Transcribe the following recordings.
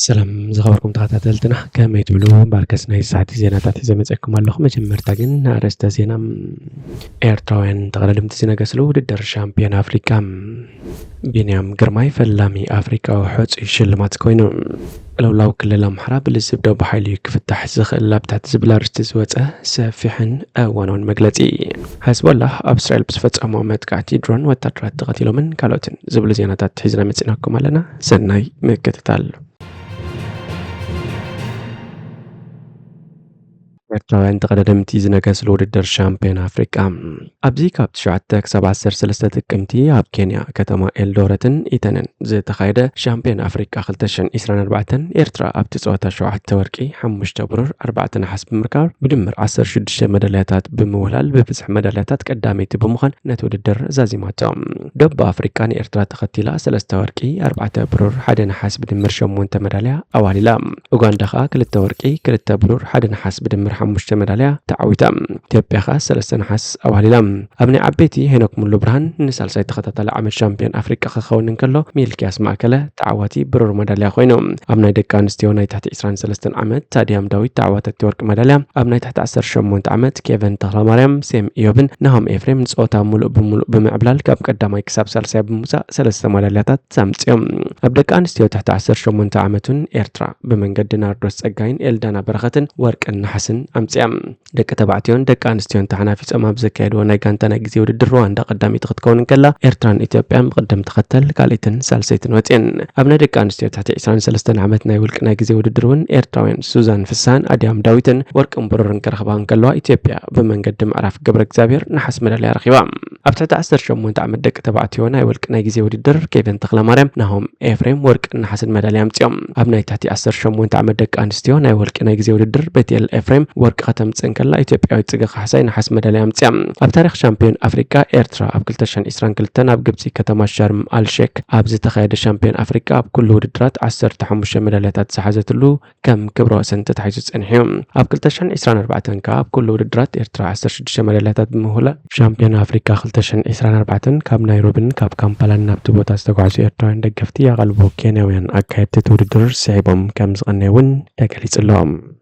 سلام زغبركم تخاتلتنا كما يتبلو باركسنا الساعة زيناتات زمزكم الله مجمرتا جن أرستا زينا إيرتراوين تغللم تزينا قسلو ددر شامبيون أفريكا بينيام قرماي فلامي أفريكا وحوت يشلمات كوينو لو كل الأمحرة بالزبدة بحالي كفتح زخل لابتعت زبلا رستزوته سافحن أوانون مقلتي حسب الله أبسرائيل بصفت أمامات كعتي درون وتطرات تغطيلو من كالوتن زبل زيناتات حزنا متسناكم لنا سناي مكتتال ኤርትራውያን ተቀዳደምቲ ዝነገስሉ ውድድር ሻምፒዮን ኣፍሪቃ ኣብዚ ካብ 9 ክሳብ 13 ጥቅምቲ ኣብ ኬንያ ከተማ ኤልዶረትን ኢተንን ዝተኻየደ ሻምፒዮን ኣፍሪቃ 2024 ኤርትራ ኣብቲ ጸወታ 7 ወርቂ 5 ብሩር 4 ነሓስ ብምርካብ ብድምር 16 መዳልያታት ብምውላል ብብዝሕ መዳልያታት ቀዳመይቲ ብምዃን ነቲ ውድድር ዛዚማቶም ደቡብ ኣፍሪቃ ንኤርትራ ተኸቲላ 3 ወርቂ 4 ብሩር 1 ነሓስ ብድምር 8 መዳልያ ኣዋሊላ ኡጋንዳ ከዓ 2 ወርቂ 2 ብሩር 1 ነሓስ ብድምር 5 መዳልያ ተዓዊታ ኢትዮጵያ ኸ 3 ነሓስ ኣዋሊላ ኣብናይ ዓበይቲ ሄኖክ ሙሉ ብርሃን ንሳልሳይ ተኸታታሊ ዓመት ሻምፒዮን ኣፍሪቃ ክኸውን እንከሎ ሚልኪያስ ማእከለ ተዓዋቲ ብሩር መዳልያ ኮይኑ ኣብ ናይ ደቂ ኣንስትዮ ናይ ታሕቲ 23 ዓመት ታዲያም ዳዊት ተዓዋተቲ ወርቂ መዳልያ ኣብ ናይ ታሕቲ 18 ዓመት ኬቨን ተኽለማርያም ሴም ኢዮብን ናሆም ኤፍሬም ንጾታ ሙሉእ ብምሉእ ብምዕብላል ካብ ቀዳማይ ክሳብ ሳልሳይ ብምውፃእ 3 መዳልያታት ዛምፅኦም ኣብ ደቂ ኣንስትዮ ታሕቲ 18 ዓመቱን ኤርትራ ብመንገዲ ናርዶስ ጸጋይን ኤልዳና በረኸትን ወርቅን ነሓስን أمسيام دك تبعتيون دك أنستيون تحنا في سما بزكايدو نايجانتا ناجزي ودر رواندا قدامي تختكون كلا إيرتران إثيوبيا مقدم تختل كاليتن سالسيتن وتين أبنا دك أنستيون تحت 23 عامت نايولك ناجزي ودرون إيرتراوين سوزان فسان أديام داويتن ورك أمبررن كرخبان كلا إثيوبيا بمن قدم عرف قبرك زابير نحس مداليا رخيوام أبتعد 10 شمون تعمد دك تبعتيون نايولك ناجزي ودر كيفن تخلمارم نهم إفريم ورك نحس المداليا أمتيوم أبنا تحت 10 شمون تعمد دك أنستيون نايولك ناجزي ودر بيتيل إفريم ورك ختم تسنكلا إثيوبيا تزغ حسين حس مداليا أمتيام أب تاريخ شامبيون أفريقيا إيرترا أب كلتشان إسران كلتن أب جبسي كتما شرم الشيك أب زتخيد شامبيون أفريقيا أب كل ودرات 10 تحمش مداليات سحزتلو كم كبروا سنة تحيز انحيوم أب كلتشان إسران 4 كاب كل ودرات إيرترا 10 مداليات بمهولة شامبيون أفريقيا كلتشان إسران 4 كاب نيروبي كاب كامبالا نبتبوت استقعسو إيرترا عند جفتي غلبو كينيوين أكيد تودر سيبهم كم زغنيون تكاليس اللهم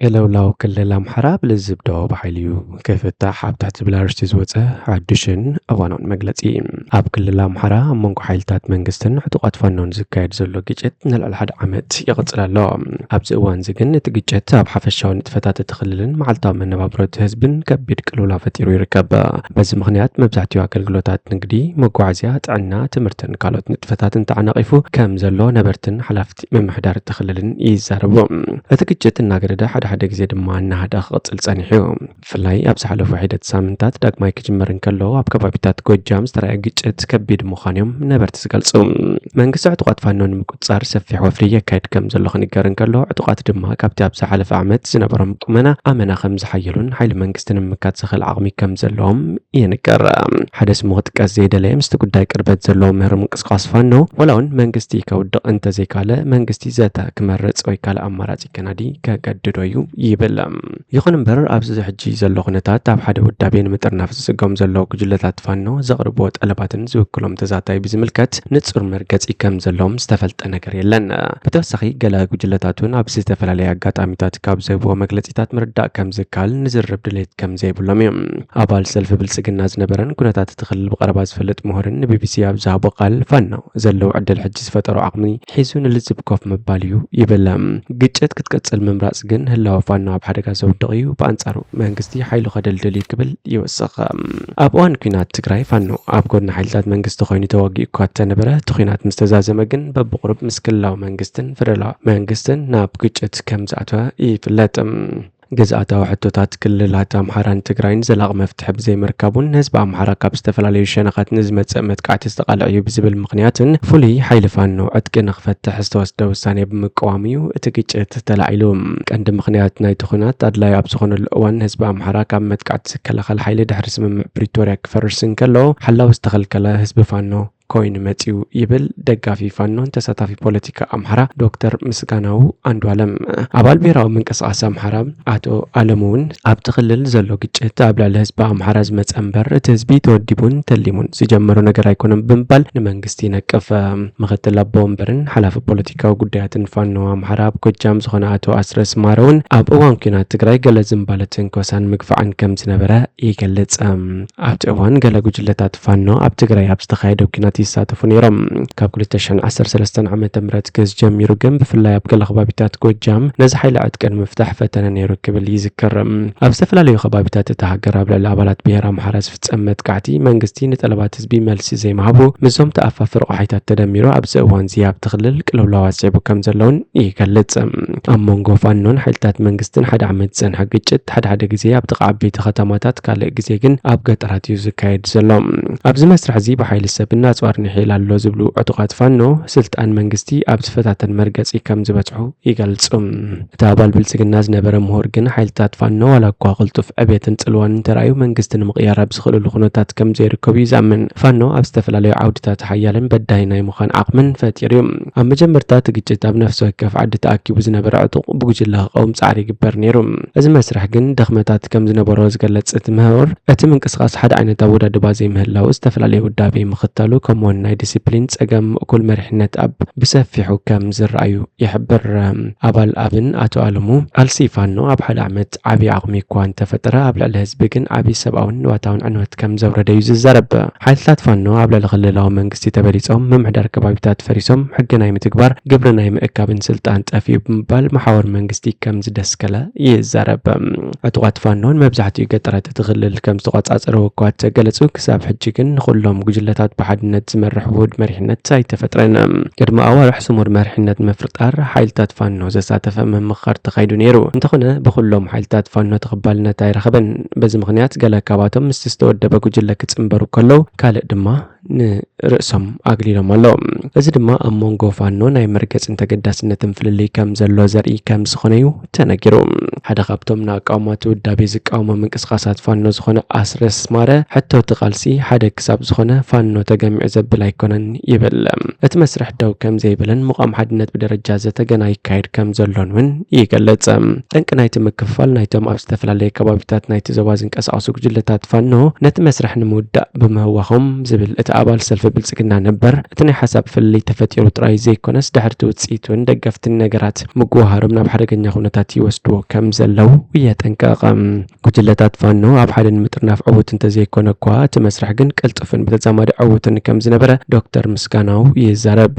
لو كل الأمحرة بالزبدة بحاليو كيف التاحب تحت بلارش تزوته عدشن أوانون مجلتي أب كل الأمحرة منكو حيلتات منجستن حتوقات فنون زكايد زلو جيجت نل الحد عمت يغطل الله أب زوان زجن تجيجت أب حفشون تفتات تخللن مع الطعم من بابرت هزبن كبير كلولا فتيرو يركب بس مغنيات مبزعتيو أكل جلوتات نقدي مقعزيات عنا تمرتن قالت نتفتات انتعنا قيفو كم زلو نبرتن حلفت من محدار تخللن يزاربو أتجيجت الناقردة حدا جزيد ما أنها هذا خط الصنيحيهم فلاي أبصح له وحدة سامنتات داك ما يكجمرن كله أبكى بابيتات كود جامس ترى جت كبيد مخانيهم نبرت سجلسهم من قصة اعتقاد فنون مكتسر سفح وفرية كيد كم زلوا خني جارن كله اعتقاد دمها كابتي أبصح له فعمت سنبرم كمنا أمنا خمس حيلون حيل من قصة مكات سخل عقمي كم زلهم ينكر حدث موت كزيد لهم استقد دايك أربعة زلهم مهرم قص فنو ولون من قصتي كود أنت زي كله من قصتي ذاته كمرت أو كله أماراتي كندي كجددويو يبلم يخون مبرر أبز حجي زلو خنتات تاب حدا ودابين متر نفس سقوم زلو كجلتات فانو زغربوت ألباتن زو كلهم تزاتاي بزملكت نتصر مركز إكام زلوم استفلت أنا كريلن بتوسخي جلا كجلتاتون أبز استفل عليها قات عميتات كاب زيبو مجلتات مردا كم زكال نزرب دليت كم زيبو لميم أبال سلف بالسجن نبرن كنتات تدخل بقرباز فلت مهرن بي سي أبز بقال فانو زلو عدل حجز فترو عقمي حيزون اللي زبكوف مباليو يبلم جيتشت كتكتسل من برأس جن هلا فانو أب حدا كازو دقيو بانصارو منغستي حيلو خدل دلي قبل يوسخ أبوان كينات تግራይ فانو أب قدنا حيلتات منغست خويني توقي كوات نبره تخينات مستزازمه ግን በብቁርብ ምስክላው መንግስትን ፍረላ መንግስትን ናብ ግጭት ከም ዘኣተወ ይፍለጥ جزءاتها وحدوتات كل الهات أمحران تجرين زلاق مفتح بزي مركبون نسبة أمحرا كاب استفلالي شنقات نزمت سمت قاعد تستقال عيوب زبل مقنيات فلي حيلفانو عدك نخفت حستوس دوساني بمقواميو اتقيت تتلعيلوم عند مقنيات نايتخونات أدلا يابسخون الأوان نسبة أمحرا كامت قاعد تسكال خل حيلي دحرس من بريتوريا كفرسن كلو حلاو استغل كلا حزب فانو ኮይን መጺው ይብል ደጋፊ ፋኖን ተሳታፊ ፖለቲካ አምሓራ ዶክተር ምስጋናው አንዱ ዓለም አባል ብሔራዊ ምንቅስቃስ አምሓራ አቶ አለሙን ኣብ ትኽልል ዘሎ ግጭት ኣብ ላዕሊ ህዝቢ አምሓራ ዝመጸንበር እቲ ህዝቢ ተወዲቡን ተሊሙን ዝጀመሮ ነገር ኣይኮነም ብምባል ንመንግስቲ ነቀፈ ምክትል ኣቦ ወንበርን ሓላፊ ፖለቲካዊ ጉዳያትን ፋኖ አምሓራ ኣብ ጎጃም ዝኾነ አቶ ኣስረስ ማረውን ኣብ እዋን ኩናት ትግራይ ገለ ዝምባለትን ኮሳን ምግፋዕን ከም ዝነበረ ይገልጽ ኣብቲ እዋን ገለ ጉጅለታት ፋኖ ኣብ ትግራይ ኣብ ዝተኻየደ ኩናት ይሳተፉ ነይሮም ካብ 2013 ዓመተ ምህረት ክስ ጀሚሩ ግን ብፍላይ ኣብ ገለ ከባቢታት ጎጃም ነዚ ሓይሊ ዕጥቅን ምፍታሕ ፈተነ ነይሩ ክብል ይዝክር ኣብ ዝተፈላለዩ ከባቢታት እቲ ሃገር ኣብ ልዕሊ ኣባላት ብሔረ ኣምሓራ ዝፍጸም መጥቃዕቲ መንግስቲ ንጠለባት ህዝቢ መልሲ ዘይምሃቡ ምዞም ተኣፋፍር ቆሓይታት ተደሚሩ ኣብዚ እዋን እዚ ኣብ ትኽልል ቅልውላው ኣስዒቡ ከም ዘለውን ይገልጽ ኣብ መንጎ ፋኖን ሓይልታት መንግስትን ሓደ ዓመት ዝጸንሐ ግጭት ሓደ ግዜ ኣብ ጥቓ ዓበይቲ ከተማታት ካልእ ግዜ ግን ኣብ ገጠራት እዩ ዝካየድ ዘሎ ኣብዚ መስርሕ እዚ ብሓይሊ ሰብና ኣጽዋርኒ ሒል ኣሎ ዝብሉ ዕጡቃት ፋኖ ስልጣን መንግስቲ ኣብ ዝፈታተን መርገጺ ከም ዝበጽሑ ይገልጹ እቲ ኣባል ብልጽግና ዝነበረ ምሁር ግን ሓይልታት ፋኖ ዋላ እኳ ቅልጡፍ ዕብየትን ጽልዋን ተራእዩ መንግስቲ ንምቕያር ኣብ ዝኽእልሉ ኩነታት ከም ዘይርከቡ ይዛምን ፋኖ ኣብ ዝተፈላለዩ ዓውድታት ሓያልን በዳይ ናይ ምዃን ዓቕምን ፈጢሩ ኣብ መጀመርታት ግጭት ኣብ ነፍሲ ወከፍ ዓዲ ተኣኪቡ ዝነበረ ዕጡቕ ብጉጅለ ክቐውም ጻዕሪ ይግበር ነይሩ እዚ መስርሕ ግን ደኽመታት ከም ዝነበሮ ዝገልጽ እቲ ምሁር እቲ ምንቅስቓስ ሓደ ዓይነት ኣወዳድባ ዘይምህላው ዝተፈላለዩ ውዳቤ ምኽተሉ ከምኡ'ውን ናይ ዲሲፕሊን ጸገም እኩል መሪሕነት ኣብ ብሰፊሑ ከም ዝረኣዩ ይሕብር ኣባል ኣብን ኣቶ አለሙ ቃልሲ ፋኖ ኣብ ሓደ ዓመት ዓብዪ ዓቕሚ እኳ እንተፈጠረ ኣብ ልዕሊ ህዝቢ ግን ዓብዪ ሰብኣውን ንዋታውን ዕንወት ከም ዘውረደ እዩ ዝዛረብ ሓይልታት ፋኖ ኣብ ልዕሊ ክልላዊ መንግስቲ ተበሊጾም ምምሕዳር ከባቢታት ፈሪሶም ሕጊ ናይ ምትግባር ግብሪ ናይ ምእካብን ስልጣን ጠፊኡ ብምባል ማሕበር መንግስቲ ከም ዝደስከለ ይዛረብ ዕጡቃት ፋኖን መብዛሕትኡ ገጠራት እቲ ክልል ከም ዝተቆጻጸረ እኳ ተገለጹ ክሳብ ሕጂ ግን ንኹሎም ጉጅለታት ብሓድነት ዝመርሕ ውህድ መሪሕነት ኣይተፈጥረን ቅድሚ ኣዋርሕ ስሙር መሪሕነት ምፍርጣር ሓይልታት ፋኖ ዘሳተፈ ምምኽኻር ተኻይዱ ነይሩ እንተኾነ ብኹሎም ሓይልታት ፋኖ ተቐባልነት ኣይረኸበን በዚ ምኽንያት ገለ ካባቶም ምስ ዝተወደበ ጉጅለ ክጽምበሩ ከለዉ ካልእ ድማ ንርእሶም ኣግሊሎም ኣሎ እዚ ድማ ኣብ መንጎ ፋኖ ናይ መርገጽን ተገዳስነትን ፍልልይ ከም ዘሎ ዘርኢ ከም ዝኾነ እዩ ተነጊሩ ሓደ ካብቶም ንኣቃውማቱ ውዳቤ ዝቃወሙ ምንቅስቓሳት ፋኖ ዝኾነ ኣስረስ ማረ ሕቶቲ ቃልሲ ሓደ ክሳብ ዝኾነ ፋኖ ተገሚዑ ዘብል ኣይኮነን ይብል እቲ መስርሕ ደው ከም ዘይብልን ምቋም ሓድነት ብደረጃ ዘተገና ይካየድ ከም ዘሎን እውን ይገልጽ ጠንቂ ናይቲ ምክፍፋል ናይቶም ኣብ ዝተፈላለየ ከባቢታት ናይቲ ዞባ ዝንቀሳቐሱ ጉጅለታት ፋኖ ነቲ መስርሕ ንምውዳእ ብምህዋኾም ዝብል እቲ ኣባል ሰልፊ ብልጽግና ነበር እቲ ናይ ሓሳብ ፍልልይ ተፈጢሩ ጥራይ ዘይኮነስ ድሕርቲ ውፅኢቱን ደገፍትን ነገራት ምጉዋሃሮም ናብ ሓደገኛ ኩነታት ይወስድዎ ከም ዘለው የጠንቀቐ ጉጅለታት ፋኖ ኣብ ሓደ ንምጥርናፍ ዕውት እንተዘይኮነ እኳ እቲ መስርሕ ግን ቅልጡፍን ብተዛማዲ ዕውትን ከም ዝነበረ ዶክተር ምስጋናው ይዛረብ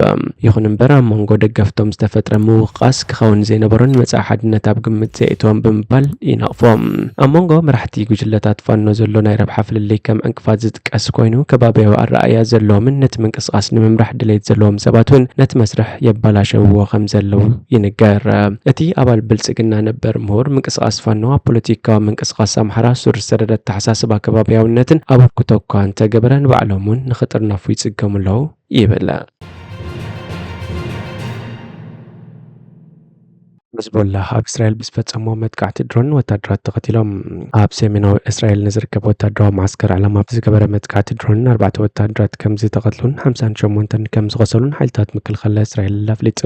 ይኹን እምበር ኣብ መንጎ ደገፍቶም ዝተፈጥረ ምውቃስ ክኸውን ዘይነበሮን መጻኢ ሓድነት ኣብ ግምት ዘእትዎም ብምባል ይነቕፎም ኣብ መንጎ መራሕቲ ጉጅለታት ፋኖ ዘሎ ናይ ረብሓ ፍልልይ ከም ዕንቅፋት ዝጥቀስ ኮይኑ ከባቢያዊ ኣረኣእያ ዘለዎምን ነቲ ምንቅስቓስ ንምምራሕ ድሌት ዘለዎም ሰባት እውን ነቲ መስርሕ የበላሸውዎ ከም ዘለው ይንገር እቲ ኣባል ብልጽግና ነበር ምሁር ምንቅስቓስ ፋኖ ኣብ ፖለቲካዊ ምንቅስቓስ ኣምሓራ ሱር ሰደደ ተሓሳስባ ከባቢያውነትን ኣበርክቶ እኳ እንተገበረ ንባዕሎም እውን ንኽጥርነፉ ይጽገሙ ኣለዉ ይብል حزبالله ኣብ እስራኤል ብዝፈጸሞ መጥቃዕቲ ድሮን ወታደራት ተኸቲሎም ኣብ ሰሜናዊ እስራኤል ንዝርከብ ወታደራዊ ማዕስከር ዕላማ ብዝገበረ መጥቃዕቲ ድሮን 4 ወታደራት ከም ዝተቐትሉን 58 ከም ዝቆሰሉን ሓይልታት ምክልኻል እስራኤል ኣፍሊጡ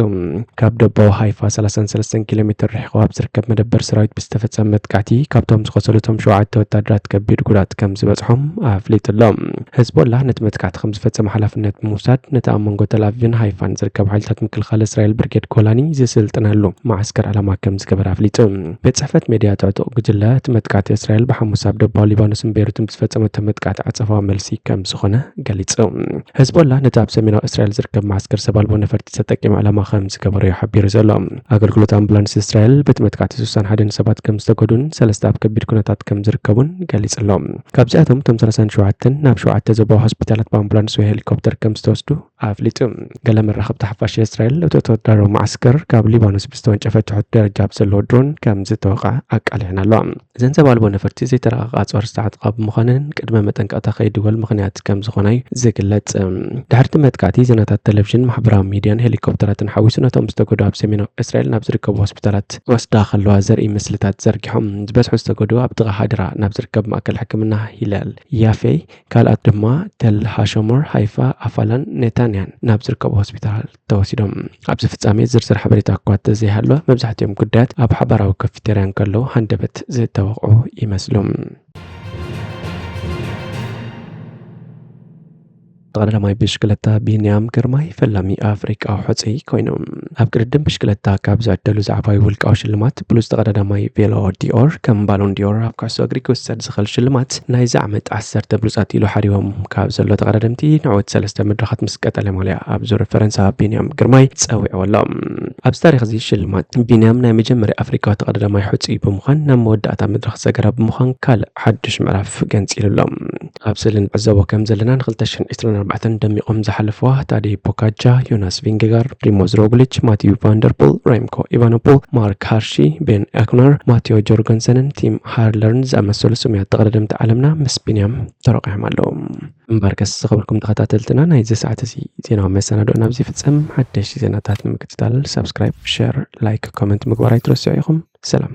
ካብ ደቡብ ሃይፋ 33 ኪሎ ሜትር ርሒቑ ኣብ ዝርከብ መደበር ሰራዊት ብዝተፈጸመ መጥቃዕቲ ካብቶም ዝቆሰሉቶም 7 ወታደራት ከቢድ ጉዳት ከም ዝበጽሖም ኣፍሊጡሎም ህዝቦላህ ነቲ መጥቃዕቲ ከም ዝፈጸመ ሓላፍነት ምውሳድ ነቲ ኣብ መንጎ ተልኣቪቭን ሃይፋን ዝርከብ ሓይልታት ምክልኻል እስራኤል ብርጌድ ጎላኒ ዝስልጥነሉ ማዕስከር على كم زكبر أفليتهم بتصفت ميديا تعطوا جلات متقعت إسرائيل بحمص عبد الله ليبانوس بيروت بتصفت متقعت عصفة ملسي كم سخنة قالتهم حزب الله نتعب سمينا إسرائيل زركب معسكر سبال بونفرت ستقيم على ما خمس كبر يحب يرزلهم أقل كلت أمبولانس إسرائيل بتمتقعت سوسان حدين سبات كم استقدون سلسة كبير كنتات كم زركبون قالتهم كابزاتهم تم سنسان شوعتن ناب شوعت زبوا هوسبيتالات بأمبولانس وهليكوبتر كم استوستو أفليتهم قال من رخب تحفاش إسرائيل وتتدرب معسكر كاب ليبانوس بستوان شفت ትሑት ደረጃ ብዘለዎ ድሮን ከም ዝተወቅዐ ኣቃሊዕና ኣሎ እዘን ዘባልቦ ነፈርቲ ዘይተረጋግአ ጾር ዝተዓጠቓ ብምዃነን ቅድመ መጠንቀቕታ ከይድወል ምኽንያት ከም ዝኾነ ዝግለጽ ድሕርቲ መጥቃዕቲ ዜናታት ቴሌቭዥን ማሕበራዊ ሚድያን ሄሊኮፕተራትን ሓዊሱ ነቶም ዝተጎድኡ ኣብ ሰሜናዊ እስራኤል ናብ ዝርከቡ ሆስፒታላት ወስዳ ከለዋ ዘርኢ ምስልታት ዘርጊሖም ዝበዝሑ ዝተጎድኡ ኣብ ጥቓ ሃድራ ናብ ዝርከብ ማእከል ሕክምና ሂላል ያፌ ካልኣት ድማ ተል ሃሸሞር ሃይፋ ኣፋላን ኔታንያን ናብ ዝርከቡ ሆስፒታል ተወሲዶም ኣብዚ ፍጻሜ ዝርዝር ሓበሬታ እኳ ተዘይሃሎ መብዛሕትኦም ጉዳያት ኣብ ሓበራዊ ካፌቴርያን ከለዉ ሃንደበት ዝተወቕዑ ይመስሉ ተቀዳዳማይ ብሽክለታ ቢንያም ግርማይ ፈላሚ ኣፍሪቃዊ ሖፀይ ኮይኖም ኣብ ቅድድም ብሽክለታ ካብ ዝዕደሉ ዛዕባዊ ውልቃዊ ሽልማት ብሉዝ ተቀዳዳማይ ቬሎ ዲኦር ከም ባሎን ዲኦር ኣብ ኩዕሶ እግሪ ክውሰድ ዝኽእል ሽልማት ናይዚ ዓመት 10 ብሉፃት ኢሉ ሓሪቦም ካብ ዘሎ ተቀዳደምቲ ንዕወት 3 መድረኻት ምስ ቀጠልያ ማልያ ኣብ ዙር ፈረንሳ ቢንያም ግርማይ ፀዊዕዎሎም ኣብዚ ታሪክ እዚ ሽልማት ቢንያም ናይ መጀመርያ ኣፍሪቃዊ ተቀዳዳማይ ሖፀይ ብምዃን ናብ መወዳእታ መድረኽ ሰገራ ብምዃን ካልእ ሓድሽ ምዕራፍ ገንፂሉሎም ኣብ ስእሊ ንዕዘቦ ከም ዘለና ን2024 ደሚቆም ዝሓለፈዋ ታዴ ፖካጃ ዮናስ ቪንጌጋር ፕሪሞዝ ሮግሊች ማቲዩ ቫንደርፖል ሬምኮ ኢቫኖፖል ማርክ ሃርሺ ቤን ኤክነር ማቴዎ ጆርገንሰንን ቲም ሃርለርን ዝኣመሰሉ ስሙያት ተቀዳደምቲ ዓለምና ምስ ቢንያም ተረቂሖም ኣለዉ እምበርከስ ዝኸበልኩም ተኸታተልትና ናይ እዚ ሰዓት እዚ ዜናዊ መሰናድኦ ናብዚ ፍፀም ሓደሽቲ ዜናታት ንምክትታል ሰብስክራይብ ሼር ላይክ ኮመንት ምግባር ኣይትረስዑ ኢኹም ሰላም